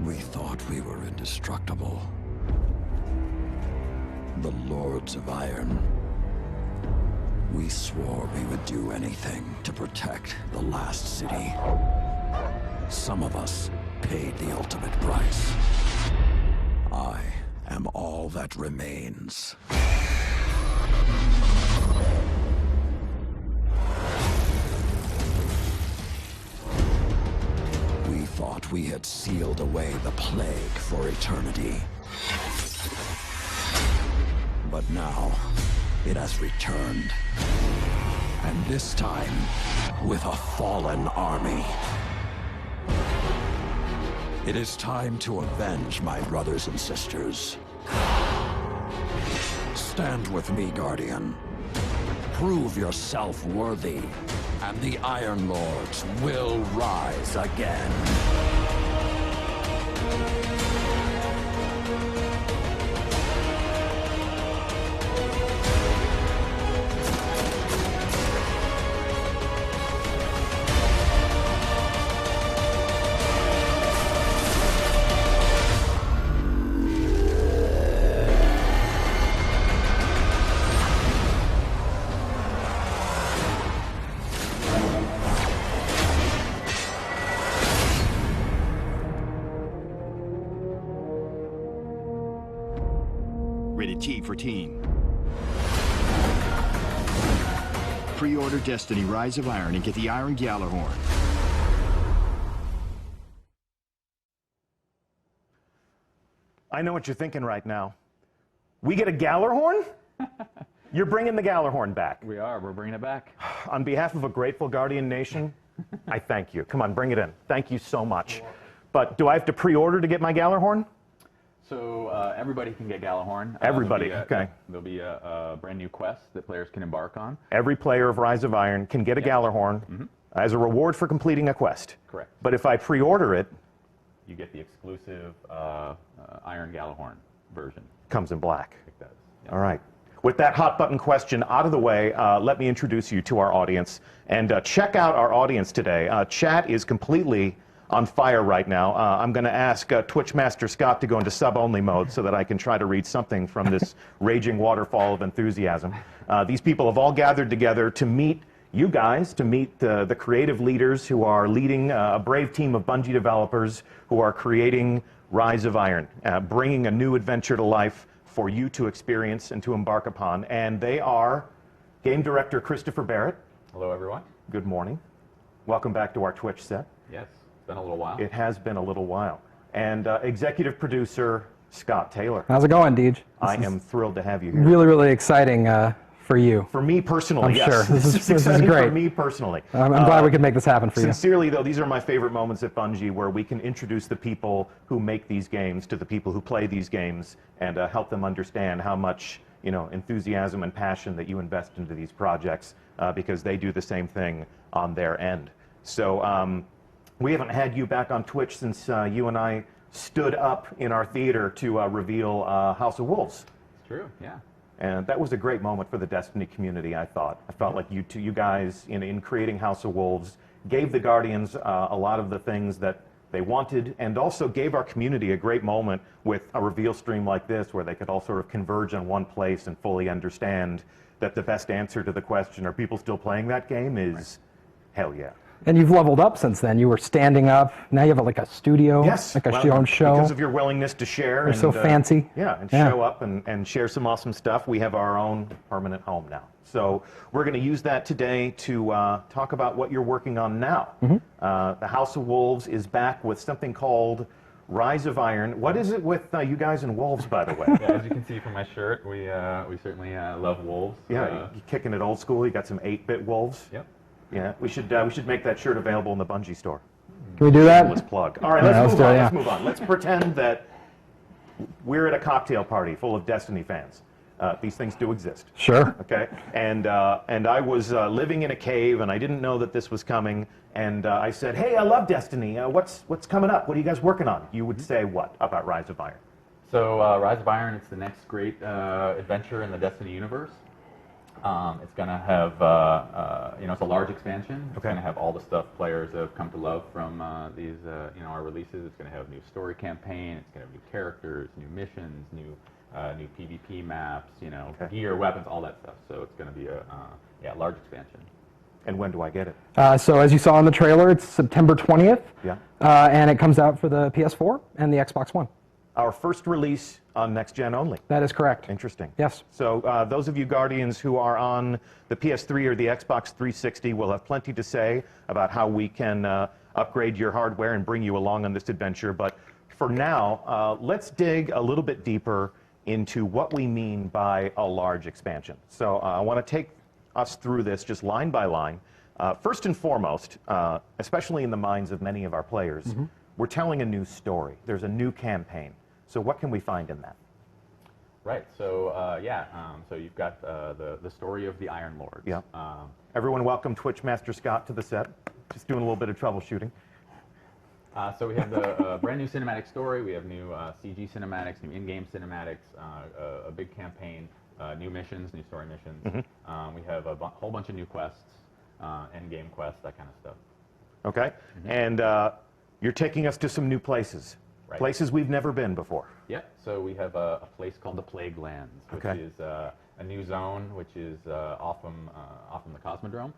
We thought we were indestructible. The Lords of Iron. We swore we would do anything to protect the last city. Some of us paid the ultimate price. I am all that remains. We thought we had sealed away the plague for eternity. But now, it has returned. And this time, with a fallen army. It is time to avenge my brothers and sisters. Stand with me, Guardian. Prove yourself worthy, and the Iron Lords will rise again. Rated T for teen. Pre-order Destiny Rise of Iron and get the Iron Gjallarhorn. I know what you're thinking right now. We get a Gjallarhorn? You're bringing the Gjallarhorn back. We are. We're bringing it back. On behalf of a grateful Guardian Nation, I thank you. Come on, bring it in. Thank you so much. But do I have to pre-order to get my Gjallarhorn? So everybody can get Gjallarhorn. Everybody, okay. There'll be a brand new quest that players can embark on. Every player of Rise of Iron can get a Gjallarhorn as a reward for completing a quest. Correct. But if I pre-order it, you get the exclusive Iron Gjallarhorn version. Comes in black. It does. Yeah. All right. With that hot button question out of the way, let me introduce you to our audience. And check out our audience today. Chat is completely on fire right now. I'm going to ask Twitch Master Scott to go into sub-only mode so that I can try to read something from this raging waterfall of enthusiasm. These people have all gathered together to meet you guys, to meet the creative leaders who are leading a brave team of Bungie developers who are creating Rise of Iron, bringing a new adventure to life for you to experience and to embark upon. And they are Game Director Christopher Barrett. Hello, everyone. Good morning. Welcome back to our Twitch set. Yes. It's been a little while. It has been a little while. And executive producer Scott Taylor. How's it going, Deej? I am thrilled to have you here. Really, really exciting for you. For me personally, I'm yes. sure. This is exciting great. for me personally. I'm glad we could make this happen for you. Sincerely, though, these are my favorite moments at Bungie where we can introduce the people who make these games to the people who play these games and help them understand how much enthusiasm and passion that you invest into these projects because they do the same thing on their end. So we haven't had you back on Twitch since you and I stood up in our theater to reveal House of Wolves. It's true, yeah. And that was a great moment for the Destiny community, I thought. I felt like you guys, in creating House of Wolves, gave the Guardians a lot of the things that they wanted, and also gave our community a great moment with a reveal stream like this, where they could all sort of converge on one place and fully understand that the best answer to the question, are people still playing that game, is hell yeah. And you've leveled up since then. You were standing up. Now you have like a studio, yes, like your own show. Because of your willingness to share. You're so fancy. Yeah, and show up and share some awesome stuff. We have our own permanent home now. So we're going to use that today to talk about what you're working on now. The House of Wolves is back with something called Rise of Iron. What is it with you guys and wolves, by the way? Yeah, as you can see from my shirt, we certainly love wolves. Yeah, you're kicking it old school. You got some 8-bit wolves. Yep. Yeah, we should make that shirt available in the Bungie store. Can we do that? Let's plug. All right, let's move on. Let's pretend that we're at a cocktail party full of Destiny fans. These things do exist. Sure. Okay. And I was living in a cave, and I didn't know that this was coming. And I said, "Hey, I love Destiny. What's coming up? What are you guys working on?" You would say what about Rise of Iron? So Rise of Iron, it's the next great adventure in the Destiny universe. It's going to have, it's a large expansion. It's going to have all the stuff players have come to love from these, our releases. It's going to have new story campaign. It's going to have new characters, new missions, new PvP maps, gear, weapons, all that stuff. So it's going to be a large expansion. And when do I get it? So as you saw in the trailer, it's September 20th. Yeah. And it comes out for the PS4 and the Xbox One. Our first release on next gen only. That is correct. Interesting. Yes. So those of you Guardians who are on the PS3 or the Xbox 360 will have plenty to say about how we can upgrade your hardware and bring you along on this adventure. But for now, let's dig a little bit deeper into what we mean by a large expansion. So I want to take us through this just line by line. First and foremost, especially in the minds of many of our players, we're telling a new story. There's a new campaign. So what can we find in that? Right. So so you've got the story of the Iron Lords. Yeah. Everyone, welcome Twitch Master Scott to the set. Just doing a little bit of troubleshooting. So we have the brand new cinematic story. We have new CG cinematics, new in-game cinematics, a big campaign, new missions, new story missions. We have a whole bunch of new quests, end-game quests, that kind of stuff. Okay. And you're taking us to some new places. Right. Places we've never been before. Yep. So we have a place called the Plague Lands, which is a new zone, which is off from the Cosmodrome,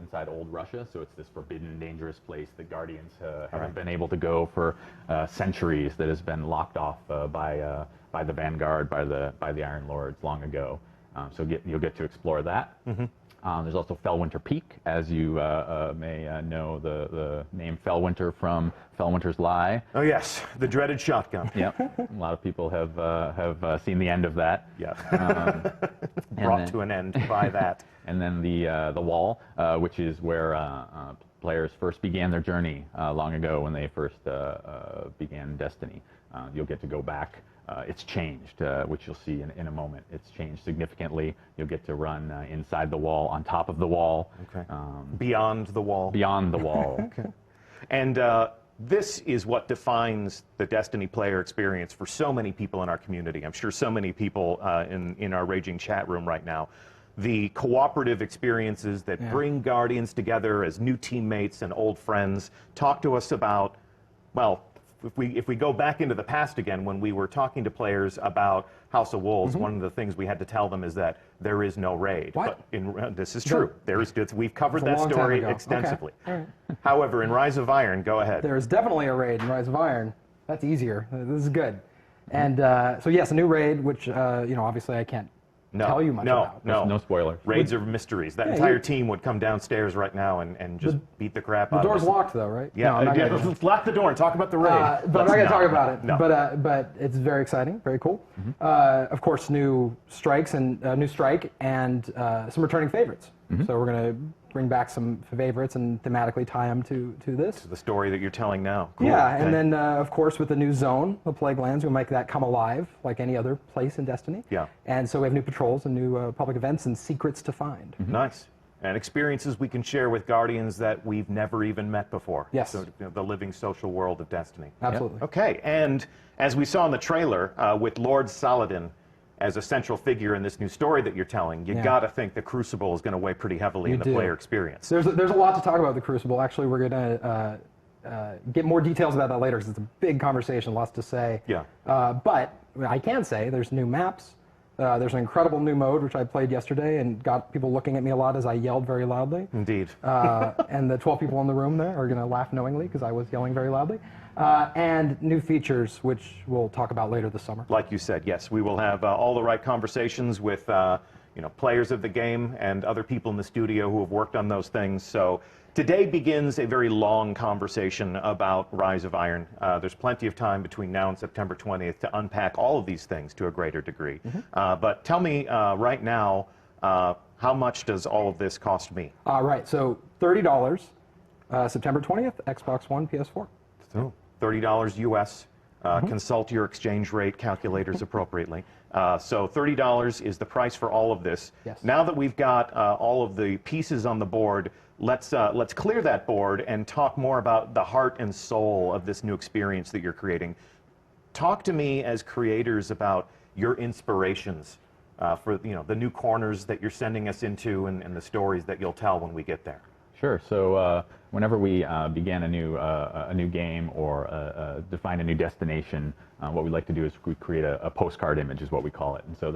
inside old Russia. So it's this forbidden, dangerous place that Guardians haven't been able to go for centuries. That has been locked off by the Vanguard, by the Iron Lords long ago. So you'll get to explore that. There's also Fellwinter Peak, as you may know the name Fellwinter from Fellwinter's Lie. Oh yes, the dreaded shotgun. Yep, a lot of people have seen the end of that. Yeah, brought to an end by that. And then the Wall, which is where players first began their journey long ago when they first began Destiny. You'll get to go back. It's changed, which you'll see in a moment. It's changed significantly. You'll get to run inside the wall, on top of the wall. Okay. Beyond the wall. Beyond the wall. Okay. And this is what defines the Destiny player experience for so many people in our community. I'm sure so many people in our raging chat room right now. The cooperative experiences that bring Guardians together as new teammates and old friends. Talk to us about, well, if we go back into the past again, when we were talking to players about House of Wolves, one of the things we had to tell them is that there is no raid. What? But this is true. We've covered that story extensively. Okay. All right. However, in Rise of Iron, go ahead. There is definitely a raid in Rise of Iron. That's easier. This is good. And so yes, a new raid, which obviously I can't tell you much about. No spoilers. Raids are mysteries. That entire team would come downstairs right now and just beat the crap out of us. The door's locked though, right? Yeah, let's lock the door and talk about the raid. But I'm not going to talk about it. No. But it's very exciting, very cool. Of course, new strikes and new strike and some returning favorites. So we're going to bring back some favorites and thematically tie them to this. The story that you're telling now. Cool. Yeah, and then of course with the new zone, the Plague Lands, we'll make that come alive like any other place in Destiny. Yeah. And so we have new patrols and new public events and secrets to find. Nice. And experiences we can share with Guardians that we've never even met before. Yes. So the living social world of Destiny. Absolutely. Yep. Okay, and as we saw in the trailer, with Lord Saladin as a central figure in this new story that you're telling, you got to think the Crucible is going to weigh pretty heavily in the player experience. There's a lot to talk about with the Crucible. Actually, we're going to get more details about that later because it's a big conversation, lots to say. Yeah. But I can say there's new maps. There's an incredible new mode, which I played yesterday and got people looking at me a lot as I yelled very loudly. Indeed. And the 12 people in the room there are going to laugh knowingly because I was yelling very loudly. And new features, which we'll talk about later this summer. Like you said, yes, we will have all the right conversations with players of the game and other people in the studio who have worked on those things. So today begins a very long conversation about Rise of Iron. There's plenty of time between now and September 20th to unpack all of these things to a greater degree. But tell me right now, how much does all of this cost me? Right, so $30, September 20th, Xbox One, PS4. So $30 US. Consult your exchange rate calculators appropriately. So $30 is the price for all of this. Yes. Now that we've got all of the pieces on the board, let's clear that board and talk more about the heart and soul of this new experience that you're creating. Talk to me as creators about your inspirations for the new corners that you're sending us into and the stories that you'll tell when we get there? Sure. So whenever we begin a new game or define a new destination, what we like to do is we create a postcard image, is what we call it. And so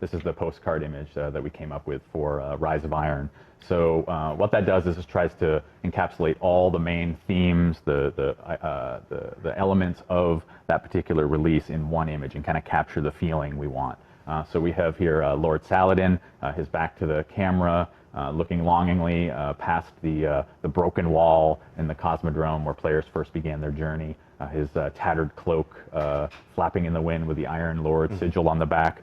this is the postcard image that we came up with for Rise of Iron. So what that does is it tries to encapsulate all the main themes, the elements of that particular release in one image and kind of capture the feeling we want. So we have here Lord Saladin, his back to the camera, looking longingly past the broken wall in the Cosmodrome where players first began their journey. His tattered cloak flapping in the wind with the Iron Lord sigil on the back.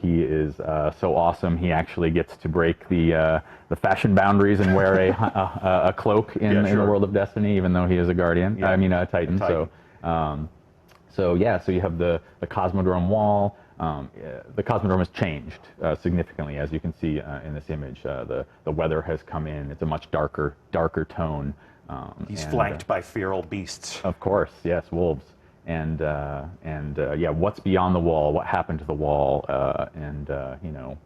He is so awesome. He actually gets to break the fashion boundaries and wear a cloak in the world of Destiny, even though he is a Guardian. Yeah. I mean, a Titan. So you have the Cosmodrome wall. The Cosmodrome has changed significantly, as you can see in this image. The weather has come in. It's a much darker tone. He's flanked by feral beasts. Of course, yes, wolves. And what's beyond the wall? What happened to the wall?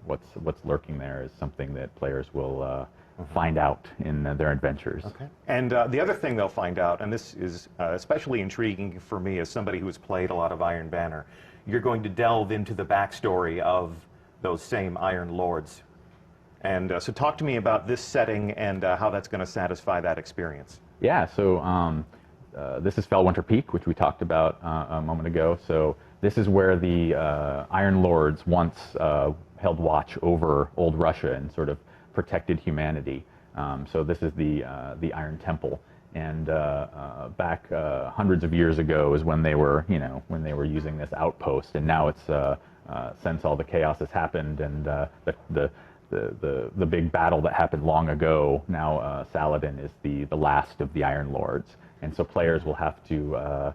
What's lurking there is something that players will find out in their adventures. Okay. And the other thing they'll find out, and this is especially intriguing for me as somebody who has played a lot of Iron Banner, you're going to delve into the backstory of those same Iron Lords. And so talk to me about this setting and how that's going to satisfy that experience. Yeah, so this is Felwinter Peak, which we talked about a moment ago. So this is where the Iron Lords once held watch over old Russia and sort of protected humanity. So this is the Iron Temple. And back hundreds of years ago is when they were, using this outpost. And now it's since all the chaos has happened and the big battle that happened long ago. Now Saladin is the last of the Iron Lords, and so players will have to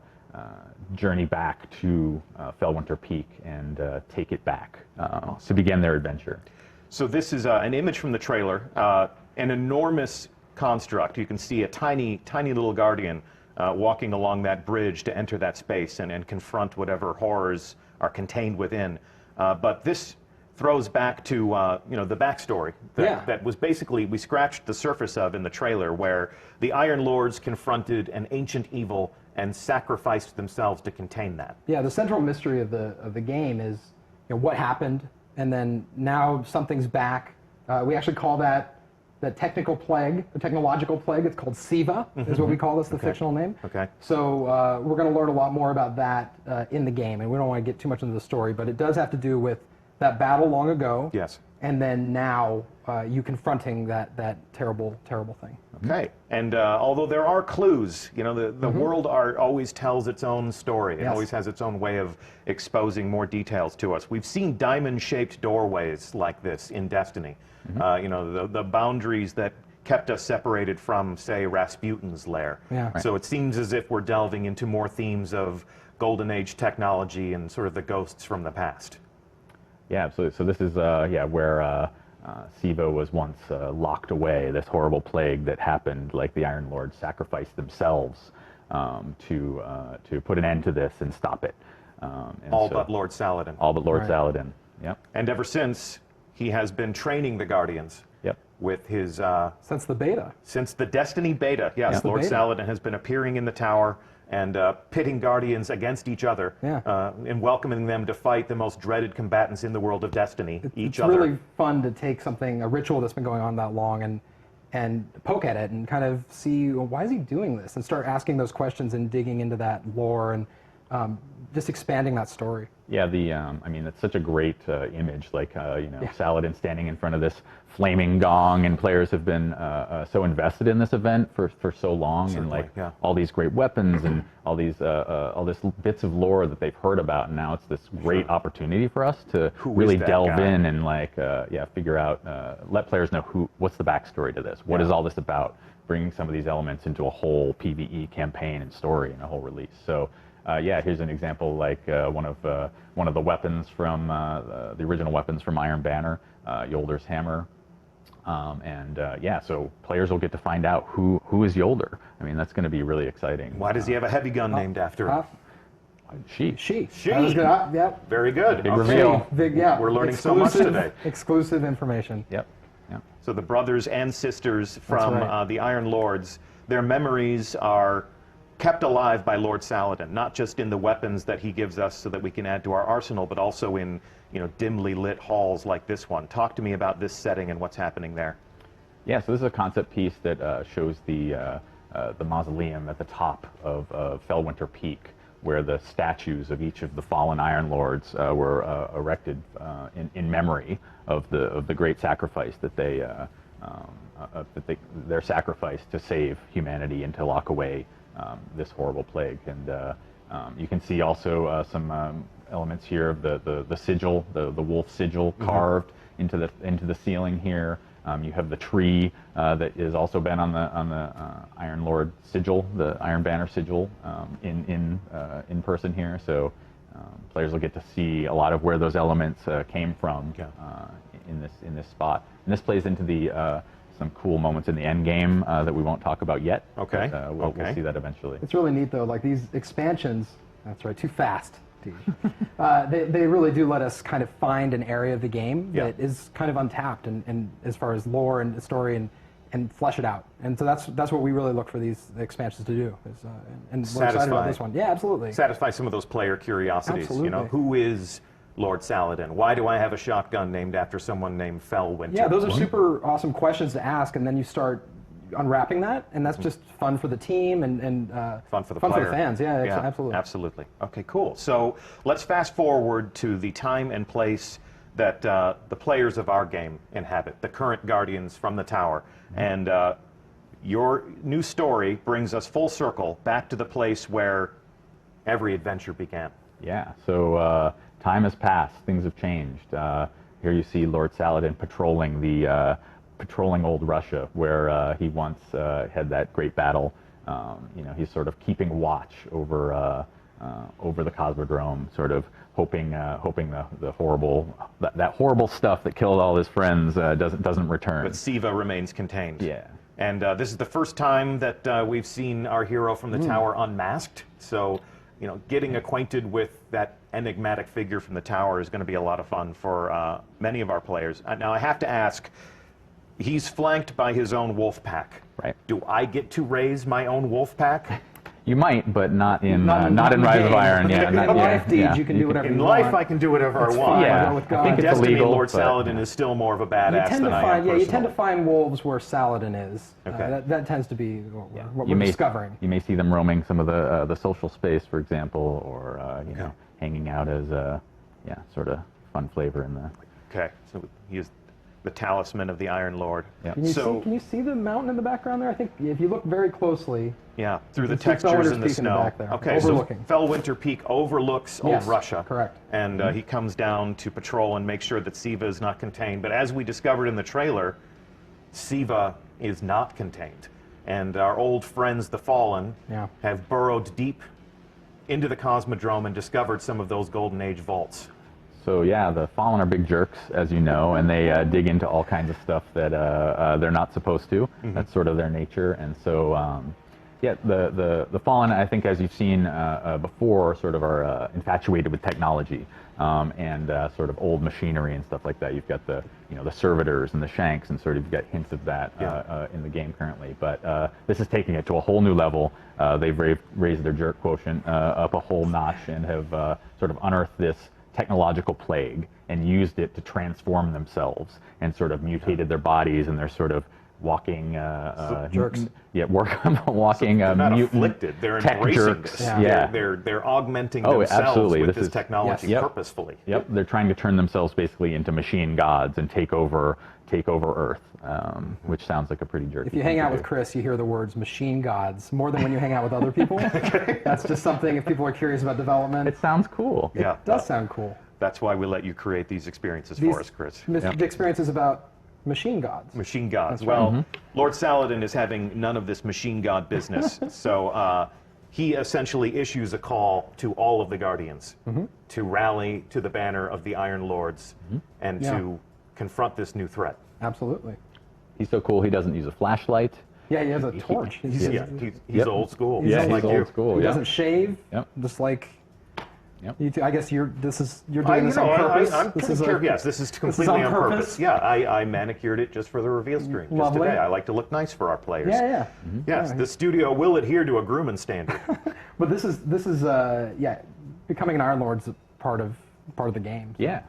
journey back to Felwinter Peak and take it back to begin their adventure. So this is an image from the trailer, an enormous construct. You can see a tiny little Guardian walking along that bridge to enter that space and confront whatever horrors are contained within. But this throws back to the backstory that was basically we scratched the surface of in the trailer, where the Iron Lords confronted an ancient evil and sacrificed themselves to contain that. Yeah, the central mystery of the game is what happened, and then now something's back. We actually call that the technical plague, the technological plague. It's called SIVA, is what we call this, the fictional name. Okay. So we're going to learn a lot more about that in the game, and we don't want to get too much into the story, but it does have to do with that battle long ago. Yes. And then now you confronting that terrible thing. Okay. And although there are clues, the world art always tells its own story. It always has its own way of exposing more details to us. We've seen diamond-shaped doorways like this in Destiny. The boundaries that kept us separated from, say, Rasputin's lair. Yeah. Right. So it seems as if we're delving into more themes of Golden Age technology and sort of the ghosts from the past. Yeah, absolutely. So this is where SIVA was once locked away, this horrible plague that happened, like the Iron Lords sacrificed themselves to put an end to this and stop it. But Lord Saladin. All but Lord Saladin, yep. And ever since, he has been training the Guardians. Yep. With his... since the beta. Since the Destiny beta, yes. Yep. Lord Saladin has been appearing in the tower and pitting Guardians against each other, and welcoming them to fight the most dreaded combatants in the world of Destiny, each other. It's really fun to take a ritual that's been going on that long, and poke at it and kind of see, well, why is he doing this? And start asking those questions and digging into that lore and just expanding that story. Yeah, it's such a great image, Saladin standing in front of this flaming gong, and players have been so invested in this event for so long. Certainly, and all these great weapons and all this bits of lore that they've heard about, and now it's this great opportunity for us to really delve in and figure out, let players know what's the backstory to this, what is all this about, bringing some of these elements into a whole PvE campaign and story and a whole release. So. Here's an example, like one of the weapons from the original weapons from Iron Banner, Yolder's hammer, so players will get to find out who is Yolder. I mean, that's going to be really exciting. Why does he have a heavy gun named after him? She. She. She. I was gonna, yep. Very good. Big reveal. Big, yeah. We're learning so much today. Exclusive information. Yep. Yep. So the brothers and sisters from right. the Iron Lords, their memories are kept alive by Lord Saladin, not just in the weapons that he gives us so that we can add to our arsenal, but also in, you know, dimly lit halls like this one. Talk to me about this setting and what's happening there. Yeah, so this is a concept piece that shows the mausoleum at the top of Fellwinter Peak, where the statues of each of the fallen Iron Lords were erected in memory of the great sacrifice that their sacrifice to save humanity and to lock away this horrible plague. And you can see also some elements here of the sigil, the wolf sigil carved into the ceiling here. You have the tree that has also been on the Iron Lord sigil, the Iron Banner sigil, in person here. So players will get to see a lot of where those elements came from in this spot. And this plays into the some cool moments in the end game that we won't talk about yet. Okay. But, we'll see that eventually. It's really neat though. Like these expansions. That's right. Too fast. They really do let us kind of find an area of the game that is kind of untapped and as far as lore and story and flesh it out. And so that's what we really look for these expansions to do. And we're excited about this one. Yeah, absolutely. Satisfy some of those player curiosities. Absolutely. You know, who is Lord Saladin? Why do I have a shotgun named after someone named Fellwinter? Yeah, those are super awesome questions to ask, and then you start unwrapping that, and that's just fun for the team and fun for the fun player. for the fans. Yeah, absolutely. Absolutely. Okay, cool. So let's fast forward to the time and place that the players of our game inhabit, the current Guardians from the Tower. And your new story brings us full circle back to the place where every adventure began. Yeah, so time has passed, things have changed. Here you see Lord Saladin patrolling old Russia, where he once had that great battle. You know, he's sort of keeping watch over the Cosmodrome, sort of hoping the horrible stuff that killed all his friends doesn't return. But Siva remains contained. Yeah. And this is the first time that we've seen our hero from the Tower unmasked. So, you know, getting acquainted with that enigmatic figure from the Tower is going to be a lot of fun for many of our players. Now, I have to ask, he's flanked by his own wolf pack. Right. Do I get to raise my own wolf pack? You might, but not in Rise of Iron. Yeah, in life deeds, you can do whatever in you life, want. I can do whatever I want. fine. Yeah, With I God. think it's Destiny, illegal. Lord but, Saladin is still more of a You badass tend than to I find, am you tend to personally. find wolves where Saladin is. Okay. That tends to be what You we're may, discovering. You may see them roaming some of the social space, for example, or you know, hanging out as sort of fun flavor in the. Okay, so he is the talisman of the Iron Lord. Yep. Can you see the mountain in the background there? I think if you look very closely. Yeah, through the You can see textures Fellwinter's in the Peak in the snow. back there, Okay, overlooking. so Fellwinter Peak overlooks old Yes, Russia. correct. And he comes down to patrol and make sure that Siva is not contained. But as we discovered in the trailer, Siva is not contained. And our old friends, the Fallen, have burrowed deep into the Cosmodrome and discovered some of those Golden Age vaults. So yeah, the Fallen are big jerks, as you know, and they dig into all kinds of stuff that they're not supposed to. That's sort of their nature, and so yeah, the Fallen, I think, as you've seen before, sort of are infatuated with technology and sort of old machinery and stuff like that. You've got the servitors and the shanks, and sort of you've got hints of that in the game currently. But this is taking it to a whole new level. They've raised their jerk quotient up a whole notch and have sort of unearthed this technological plague and used it to transform themselves and sort of mutated their bodies, and they're sort of walking jerks. Yeah, walking They're not mutant afflicted, they're tech embracing jerks. this. Yeah. They're augmenting Oh, themselves absolutely. with This this is- technology Yes. Yep. purposefully. Yep, they're trying to turn themselves basically into machine gods and take over Earth, which sounds like a pretty jerky If you thing hang to out do. with Chris, you hear the words machine gods more than when you hang out with other people. That's just something, if people are curious about development, It sounds cool. Yeah, it does sound cool. that's why we let you create these experiences These for us, Chris. The experience is about machine gods. Machine gods. That's right. Well, Lord Saladin is having none of this machine god business. So he essentially issues a call to all of the Guardians to rally to the banner of the Iron Lords and to confront this new threat. Absolutely. He's so cool. He doesn't use a flashlight. Yeah, he has a torch. He's Yep. old school. Yeah, just he's like old you. school. He Yeah. doesn't shave, Yep. just like Yep. I guess you're doing this on purpose. Yes, this is completely on purpose. Yeah, I manicured it just for the reveal stream just Lovely. today. I like to look nice for our players. Yeah. Yes, the studio will adhere to a Grumman standard. But this is becoming an Iron Lord's part of the game. Yeah.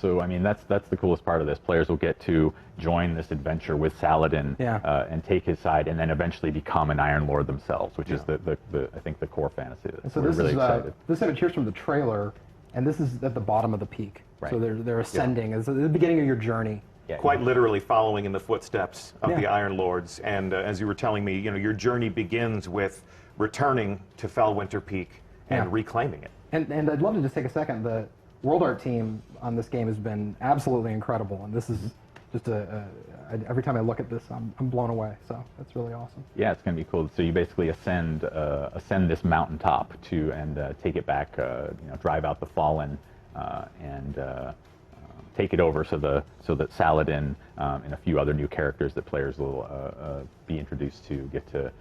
So I mean, that's the coolest part of this. Players will get to join this adventure with Saladin and take his side, and then eventually become an Iron Lord themselves, which is the I think the core fantasy of this. So we're this really is excited. this image here's from the trailer, and this is at the bottom of the peak. Right. So they're ascending. It's at the beginning of your journey. Yeah, Quite literally following in the footsteps of the Iron Lords. And as you were telling me, your journey begins with returning to Fellwinter Peak and reclaiming it. And I'd love to just take a second. The world art team on this game has been absolutely incredible, and this is just every time I look at this, I'm blown away. So that's really awesome. Yeah, it's going to be cool. So you basically ascend this mountaintop and take it back. Drive out the Fallen and take it over. So that Saladin and a few other new characters that players will be introduced to get to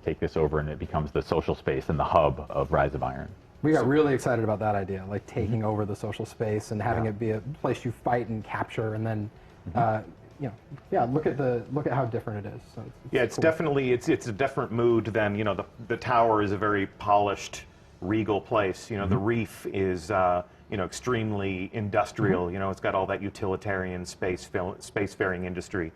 take this over, and it becomes the social space and the hub of Rise of Iron. We got really excited about that idea, like taking over the social space and having it be a place you fight and capture, and then, look at how different it is. So it's cool. definitely it's a different mood than the tower is a very polished, regal place. The reef is extremely industrial. It's got all that utilitarian spacefaring industry.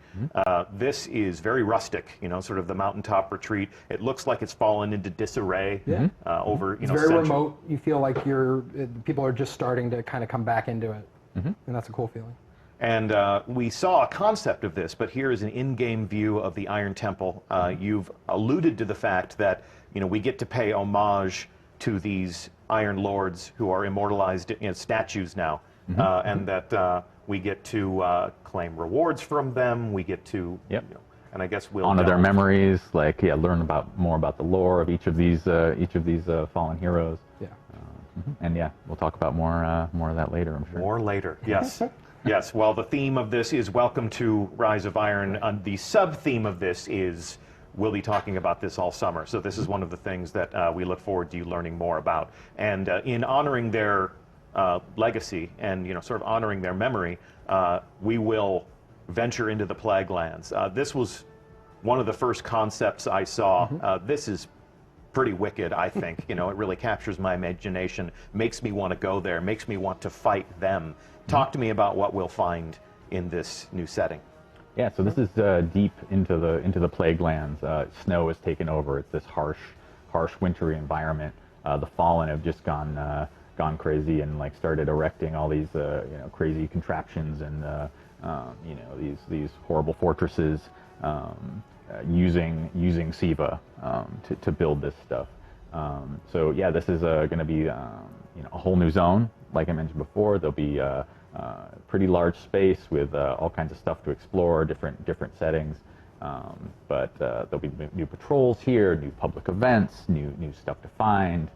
This is very rustic. Sort of the mountaintop retreat. It looks like it's fallen into disarray over It's very remote. You feel like people are just starting to kind of come back into it, and that's a cool feeling. And we saw a concept of this, but here is an in-game view of the Iron Temple. You've alluded to the fact that we get to pay homage to these Iron Lords who are immortalized in statues now, and that we get to claim rewards from them. We get to, and I guess we'll honor their memories, learn more about the lore of each of these fallen heroes. Yeah, and we'll talk about more of that later, I'm sure. More later, yes. Yes, well, the theme of this is Welcome to Rise of Iron. The sub-theme of this is we'll be talking about this all summer. So this is one of the things that we look forward to you learning more about. And in honoring their legacy and sort of honoring their memory, we will venture into the Plague Lands. This was one of the first concepts I saw. This is pretty wicked, I think. It really captures my imagination, makes me want to go there, makes me want to fight them. Talk to me about what we'll find in this new setting. Yeah, so this is deep into the Plague Lands. Snow has taken over. It's this harsh, wintry environment. The Fallen have just gone crazy and started erecting all these crazy contraptions and these horrible fortresses using Siva to build this stuff. So yeah, this is going to be a whole new zone. Like I mentioned before, there'll be pretty large space with all kinds of stuff to explore, different settings. But there'll be new patrols here, new public events, new stuff to find.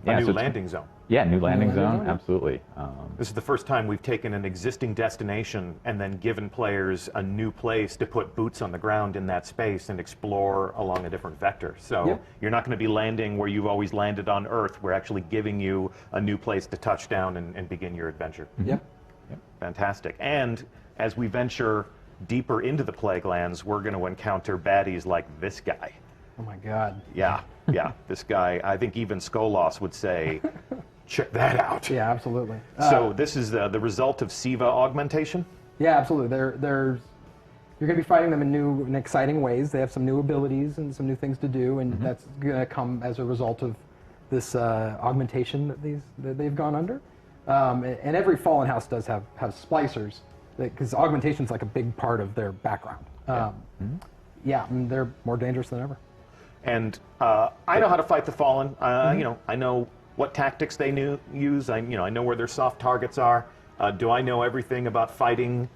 A new landing zone. Yeah, new landing zone, absolutely. This is the first time we've taken an existing destination and then given players a new place to put boots on the ground in that space and explore along a different vector. So you're not going to be landing where you've always landed on Earth. We're actually giving you a new place to touch down and begin your adventure. Yep. Fantastic. And as we venture deeper into the Plague Lands, we're going to encounter baddies like this guy. Oh my God. Yeah, this guy, I think even Skolos would say, check that out. Yeah, absolutely. So this is the result of Siva augmentation? Yeah, absolutely. You're going to be fighting them in new and exciting ways. They have some new abilities and some new things to do, and that's going to come as a result of this augmentation that they've gone under. And every Fallen House does have splicers, because augmentation is like a big part of their background. And they're more dangerous than ever. And I know how to fight the Fallen. I know what tactics they use. I know where their soft targets are. Do I know everything about fighting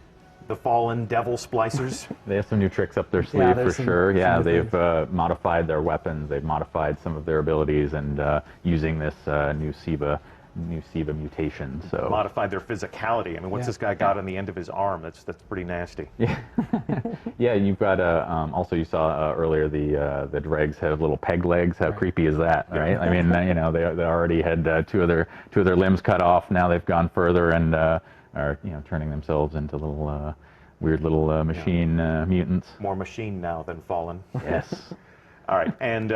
the Fallen Devil Splicers? They have some new tricks up their sleeve for sure. Yeah, they've modified their weapons. They've modified some of their abilities, and using this new Siva new SIVA mutation. So modified their physicality. I mean, what's this guy got on the end of his arm? That's pretty nasty. Yeah, yeah. You've got also you saw earlier the dregs have little peg legs. How creepy is that, right? I mean, you know, they already had two of their limbs cut off. Now they've gone further and are turning themselves into little weird little machine mutants. More machine now than fallen. Yes. All right, and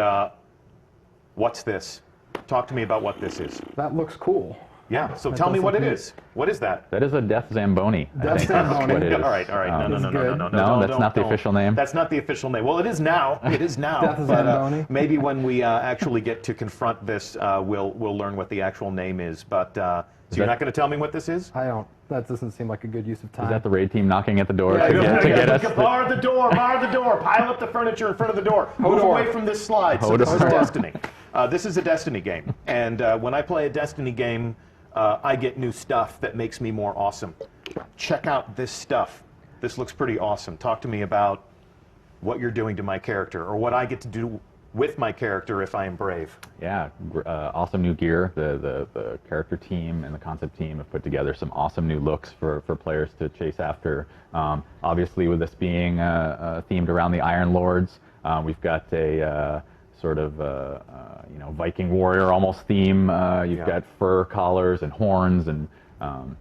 what's this? Talk to me about what this is. That looks cool. Yeah, so tell me what it is. What is that? That is a Death Zamboni. Death I think Zamboni. Is what it is. All right. No, that's not the official name? That's not the official name. Well, it is now. It is now. Death Zamboni. Maybe when we actually get to confront this, we'll learn what the actual name is. But so you're not going to tell me what this is? I don't. That doesn't seem like a good use of time. Is that the raid team knocking at the door Yeah, to get us? Bar the door, pile up the furniture in front of the door. Move Hodor. away from this slide. So this is Destiny. This is a Destiny game. And when I play a Destiny game, I get new stuff that makes me more awesome. Check out this stuff. This looks pretty awesome. Talk to me about what you're doing to my character, or what I get to do with my character if I am brave. Yeah, awesome new gear. The character team and the concept team have put together some awesome new looks for players to chase after. Obviously, with this being themed around the Iron Lords, we've got a sort of Viking warrior almost theme. You've got fur collars and horns, and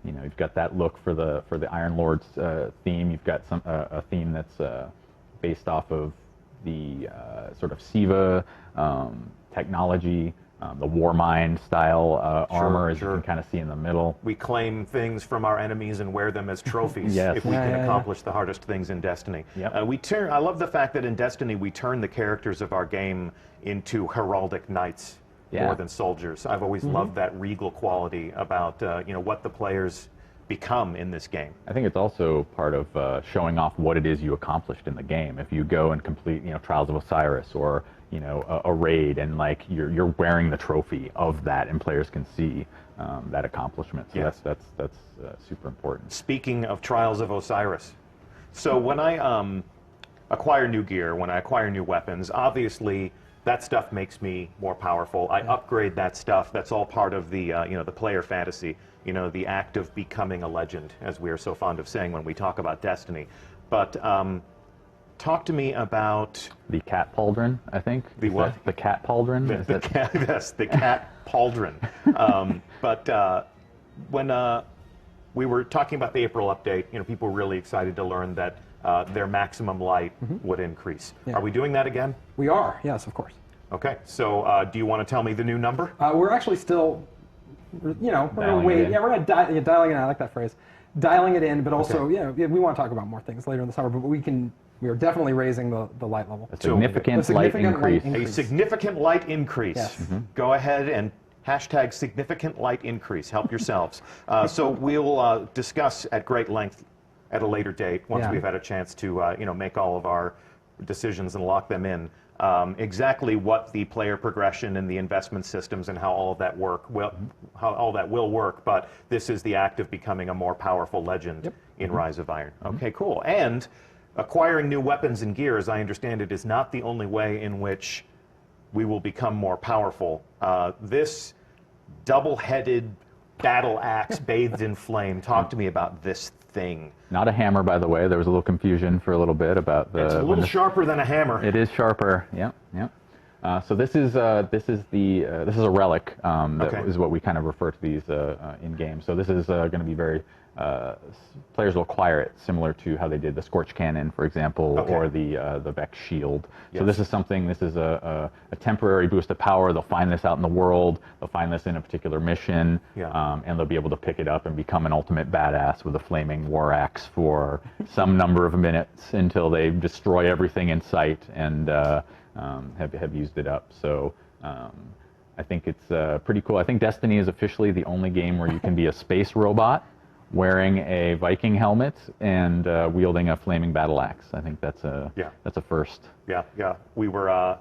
you've got that look for the Iron Lords theme. You've got a theme that's based off of the sort of SIVA technology, the Warmind style armor, as you can kind of see in the middle. We claim things from our enemies and wear them as trophies Yes. if we can accomplish the hardest things in Destiny. Yep. I love the fact that in Destiny we turn the characters of our game into heraldic knights more than soldiers. I've always loved that regal quality about what the players become in this game. I think it's also part of showing off what it is you accomplished in the game. If you go and complete, Trials of Osiris or a raid, and like you're wearing the trophy of that, and players can see that accomplishment. So that's super important. Speaking of Trials of Osiris, so when I acquire new gear, when I acquire new weapons, obviously that stuff makes me more powerful. I upgrade that stuff. That's all part of the the player fantasy. The act of becoming a legend, as we are so fond of saying when we talk about Destiny. But talk to me about the cat pauldron. I think the what? The cat pauldron. The cat. Yes, the cat pauldron. But when we were talking about the April update, people were really excited to learn that their maximum light would increase. Are we doing that again? We are. Yes, of course. Okay. So do you want to tell me the new number? We're actually still. We're gonna wait. Yeah, we're gonna dialing it in. I like that phrase, dialing it in. But also, we want to talk about more things later in the summer. But we are definitely raising the light level. A significant light increase. A significant light increase. Yes. Go ahead and hashtag significant light increase. Help yourselves. So we'll discuss at great length at a later date once we've had a chance to make all of our decisions and lock them in. Exactly what the player progression and the investment systems and how all of that will work, but this is the act of becoming a more powerful legend in Rise of Iron. Okay, cool. And acquiring new weapons and gear, as I understand it, is not the only way in which we will become more powerful. This double-headed battle axe bathed in flame. Talk to me about this thing. Not a hammer, by the way. There was a little confusion for a little bit about the. It's a little sharper than a hammer. It is sharper. Yep. So this is a relic. That is what we kind of refer to these in game. So this is going to be very. Players will acquire it similar to how they did the Scorch Cannon, for example, or the Vex Shield. So this is something. This is a temporary boost of power. They'll find this out in the world. They'll find this in a particular mission, and they'll be able to pick it up and become an ultimate badass with a flaming war axe for some number of minutes until they destroy everything in sight and have used it up. So. I think it's pretty cool. I think Destiny is officially the only game where you can be a space robot wearing a Viking helmet and wielding a flaming battle axe. I think that's a first. Yeah. We were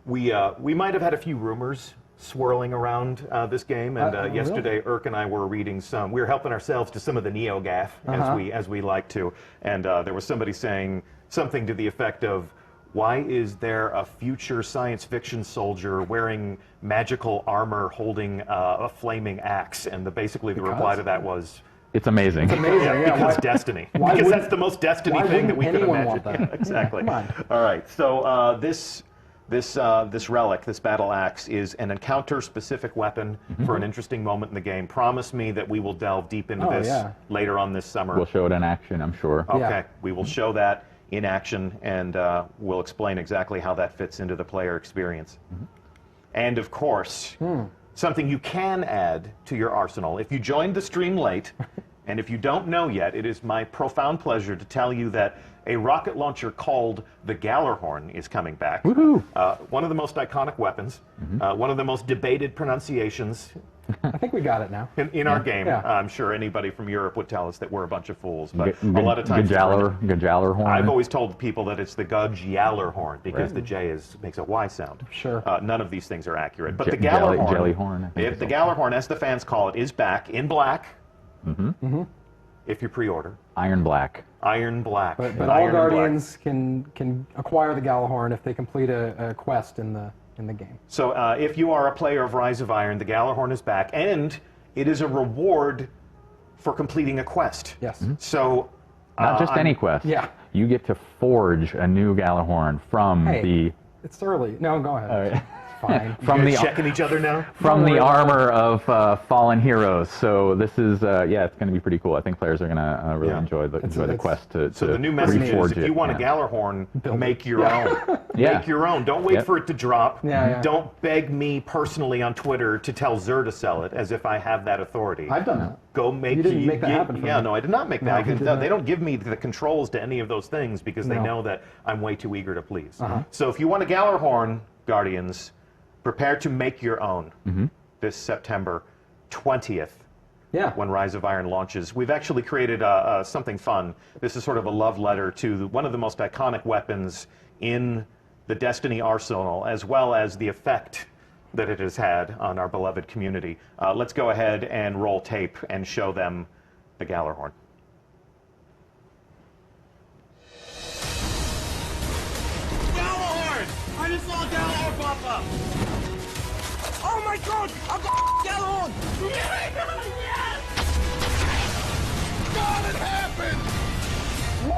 we might have had a few rumors swirling around this game, and yesterday Irk and I were reading some. We were helping ourselves to some of the NeoGAF as we like to, and there was somebody saying something to the effect of, Why is there a future science fiction soldier wearing magical armor holding a flaming axe? And basically the reply to that was, It's amazing. It's amazing, yeah. because Destiny. why Because wouldn't- that's the most Destiny why thing that we wouldn't could anyone imagine. want that? Yeah, exactly. Yeah, come All right. So this relic, this battle axe, is an encounter-specific weapon for an interesting moment in the game. Promise me that we will delve deep into this later on this summer. We'll show it in action, I'm sure. Okay, Yeah. we will show that in action, and we'll explain exactly how that fits into the player experience. And of course, something you can add to your arsenal. If you joined the stream late, and if you don't know yet, it is my profound pleasure to tell you that a rocket launcher called the Gallarhorn is coming back. Woohoo! One of the most iconic weapons, one of the most debated pronunciations I think we got it now. in our game. Yeah. I'm sure anybody from Europe would tell us that we're a bunch of fools, but a lot of times Gajallarhorn. I've always told people that it's the Gjallarhorn because the J makes a Y sound. Sure. None of these things are accurate. But the Jelly- Gallarhorn, Jellyhorn, I think if it's the also. Gallarhorn, as the fans call it, is back in black. If you pre-order, Iron Black. Iron Black. But and all Iron and Black. Guardians can acquire the Galahorn if they complete a quest in the game. So if you are a player of Rise of Iron, the Gallarhorn is back, and it is a reward for completing a quest. Yes. So Not just I'm- any quest. Yeah. You get to forge a new Gallarhorn from Hey, the it's early. No, go ahead. All right. It's fine. from You the guys checking each other now. from Don't the worry about armor of fallen heroes. So this is yeah, it's going to be pretty cool. I think players are going to really Yeah. enjoy the quest to So the new message is, reforge if it. you want a Yeah. Gallarhorn, make your own. Yeah. Make your own. Don't wait Yep. for it to drop. Yeah. Don't beg me personally on Twitter to tell Xur to sell it, as if I have that authority. I've done that. Go make. You didn't make that happen for Yeah, me. no, I did not make No, that. you did They not. don't give me the controls to any of those things because they No. know that I'm way too eager to please. Uh-huh. So if you want a Gallarhorn, Guardians, prepare to make your own this September 20th. Yeah. When Rise of Iron launches. We've actually created something fun. This is sort of a love letter to one of the most iconic weapons in the Destiny arsenal, as well as the effect that it has had on our beloved community. Let's go ahead and roll tape and show them the Gallarhorn. Galahorn! I just saw Galahorn pop up! Oh my god! I've got Galahorn! Yes! God, it happened!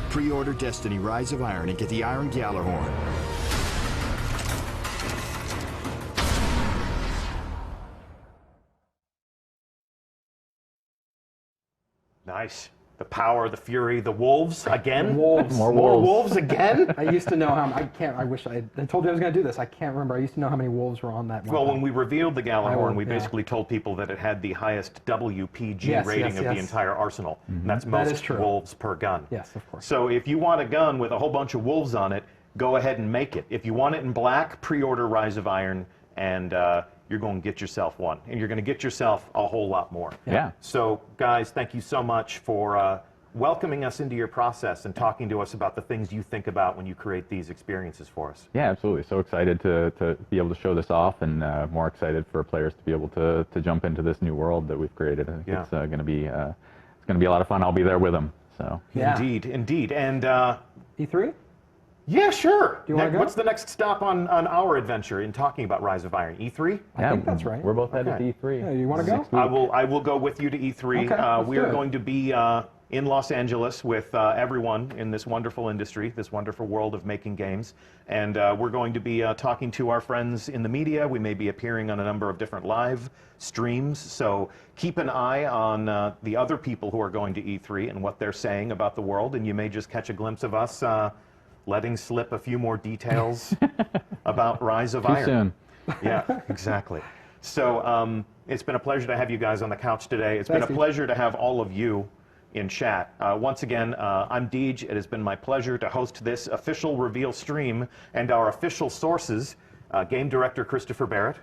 Pre-order Destiny Rise of Iron and get the Iron Gallarhorn. Nice. The power, the fury, the wolves again. Wolves. More wolves again. I used to know how. I wish I told you I was going to do this. I can't remember. I used to know how many wolves were on that. Well, when we revealed the Gallarhorn, we yeah. basically told people that it had the highest WPG Yes, rating yes, of the yes. entire arsenal. And that's That most is true. wolves per gun. Yes, of course. So if you want a gun with a whole bunch of wolves on it, go ahead and make it. If you want it in black, pre-order Rise of Iron, and you're going to get yourself one. And you're going to get yourself a whole lot more. Yeah. So, guys, thank you so much for welcoming us into your process and talking to us about the things you think about when you create these experiences for us. Yeah, absolutely. So excited to be able to show this off, and more excited for players to be able to jump into this new world that we've created. I think Yeah. it's going to be a lot of fun. I'll be there with them. So Yeah. Indeed. And E3. yeah, sure. you wanna go? What's the next stop on our adventure in talking about Rise of Iron? E3? I think that's right. We're both headed Okay. to E3. Yeah, you wanna go? I will go with you to E3. Okay, let's we do are it. going to be in Los Angeles with everyone in this wonderful industry, this wonderful world of making games. And we're going to be talking to our friends in the media. We may be appearing on a number of different live streams. So keep an eye on the other people who are going to E3 and what they're saying about the world. And you may just catch a glimpse of us letting slip a few more details about Rise of Too Iron. soon. Yeah, exactly. So it's been a pleasure to have you guys on the couch today. It's Thanks, been a Steve. pleasure to have all of you in chat. Once again, I'm Deej. It has been my pleasure to host this official reveal stream and our official sources, Game Director Christopher Barrett.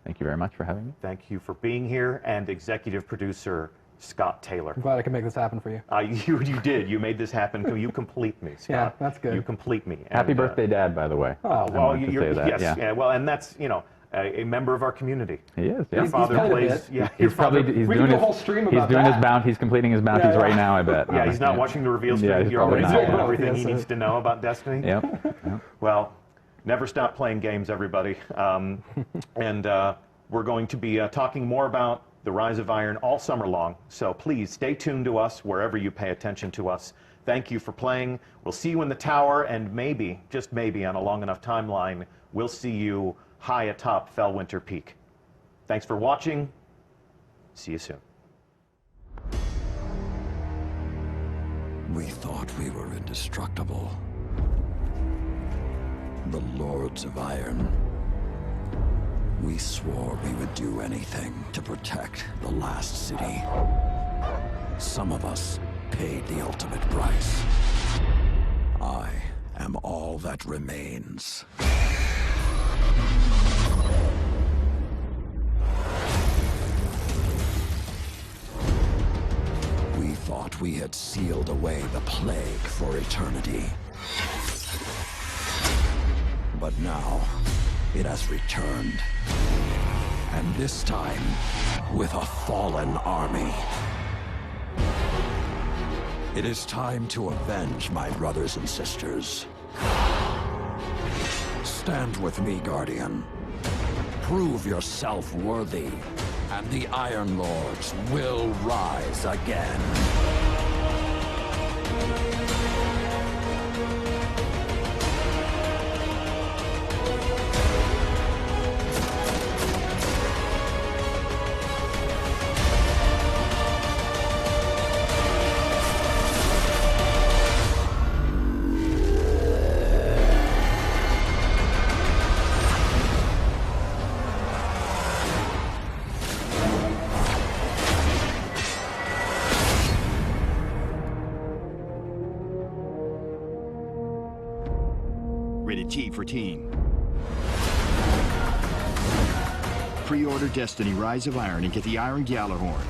Thank you very much for having me. Thank you for being here, and Executive Producer Scott Taylor. I'm glad I could make this happen for you. You did. You made this happen. You complete me, Scott. Yeah, that's good. You complete me. Happy birthday, Dad, by the way. Oh, well, yes. Yeah. Yeah, well, and that's, a member of our community. He is. Your Yeah. father played a plays. bit. Yeah, He's probably he's We doing could do a his whole stream he's about doing that. his bounty. He's completing his bounties right now. I bet. Yeah, he's not watching the reveal stream. Yeah, he's You're probably already not. told Yeah. everything he Yes, needs to know about Destiny. Yep. Well, never stop playing games, everybody. And we're going to be talking more about the Rise of Iron all summer long. So please stay tuned to us wherever you pay attention to us. Thank you for playing. We'll see you in the tower, and maybe, just maybe, on a long enough timeline, we'll see you high atop Fellwinter Peak. Thanks for watching. See you soon. We thought we were indestructible. The Lords of Iron. We swore we would do anything to protect the last city. Some of us paid the ultimate price. I am all that remains. We thought we had sealed away the plague for eternity. But now, it has returned. And this time, with a fallen army. It is time to avenge my brothers and sisters. Stand with me, Guardian. Prove yourself worthy, and the Iron Lords will rise again. Rated T for teen. Pre-order Destiny Rise of Iron and get the Iron Gjallarhorn.